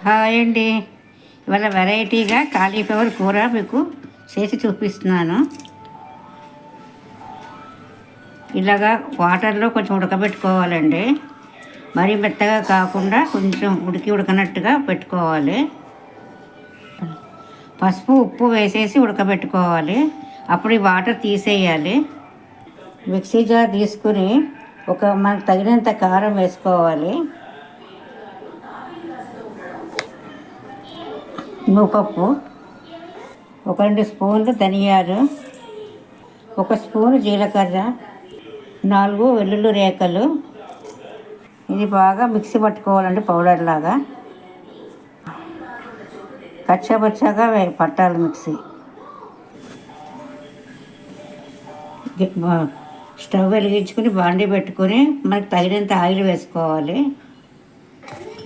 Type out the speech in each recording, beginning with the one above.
Hi అండి. ఇవాళ వెరైటీగా కాలీఫ్లవర్ కూర మీకు చేసి చూపిస్తున్నాను. ఇలాగా వాటర్లో కొంచెం ఉడకబెట్టుకోవాలండి. మరీ మెత్తగా కాకుండా కొంచెం ఉడకనట్టుగా పెట్టుకోవాలి. పసుపు ఉప్పు వేసేసి ఉడకబెట్టుకోవాలి. అప్పుడు ఈ వాటర్ తీసేయాలి. మిక్సీ జార్ తీసుకుని మనకు తగినంత కారం వేసుకోవాలి. నువ్వుపప్పు, 2 స్పూన్లు ధనియాలు, 1 స్పూను జీలకర్ర, 4 వెల్లుల్లి రేఖలు. ఇది బాగా మిక్సీ పట్టుకోవాలండి, పౌడర్ లాగా కచ్చాపచ్చాగా పట్టాలి మిక్సీ. స్టవ్ వెలిగించుకుని బాండీ పెట్టుకొని మనకు తగినంత ఆయిల్ వేసుకోవాలి.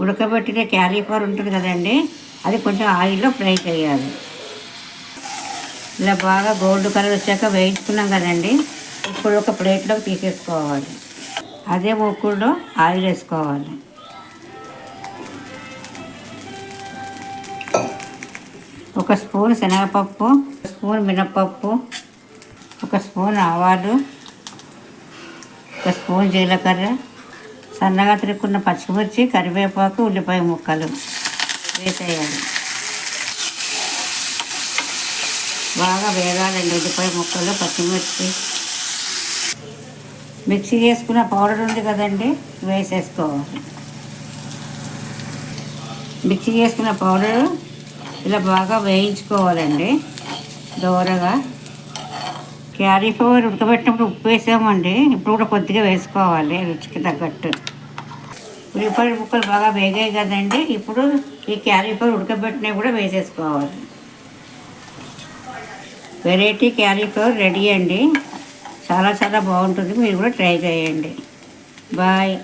ఉడకబెట్టిన క్యాలీఫ్లవర్ ఉంటుంది కదండి, అది కొంచెం ఆయిల్లో ఫ్రై చేయాలి. ఇలా బాగా గోల్డ్ కలర్ వచ్చాక వేయించుకున్నాం కదండి, ఇప్పుడు ఒక ప్లేట్లోకి తీసేసుకోవాలి. అదే మూకుడులో ఆయిల్ వేసుకోవాలి. ఒక స్పూన్ శనగపప్పు, 1 స్పూన్ మినప్పప్పు, 1 స్పూన్ ఆవాలు, 1 స్పూన్ జీలకర్ర, సన్నగా తరుక్కున్న పచ్చిమిర్చి, కరివేపాకు, ఉల్లిపాయ ముక్కలు వేసేయాలి. బాగా వేగాలండి ఉల్లిపాయ ముక్కలు, పచ్చిమిర్చి. మిక్సీ చేసుకున్న పౌడర్ ఉంది కదండి, వేసేసుకోవాలి. మిక్సీ చేసుకున్న పౌడరు ఇలా బాగా వేయించుకోవాలండి దోరగా. క్యాలీఫ్లవర్ ఉడకబెట్టినప్పుడు ఉప్పు వేసామండి, ఇప్పుడు కూడా కొద్దిగా వేసుకోవాలి రుచికి తగ్గట్టు. ఉల్లిపాయ ముక్కలు బాగా వేగాయి కదండి, ఇప్పుడు ఈ క్యాలీఫ్లవర్ ఉడకబెట్టినవి కూడా వేసేసుకోవాలి. వెరైటీ క్యాలీఫ్లవర్ రెడీ అండి. చాలా చాలా బాగుంటుంది, మీరు కూడా ట్రై చేయండి. బాయ్.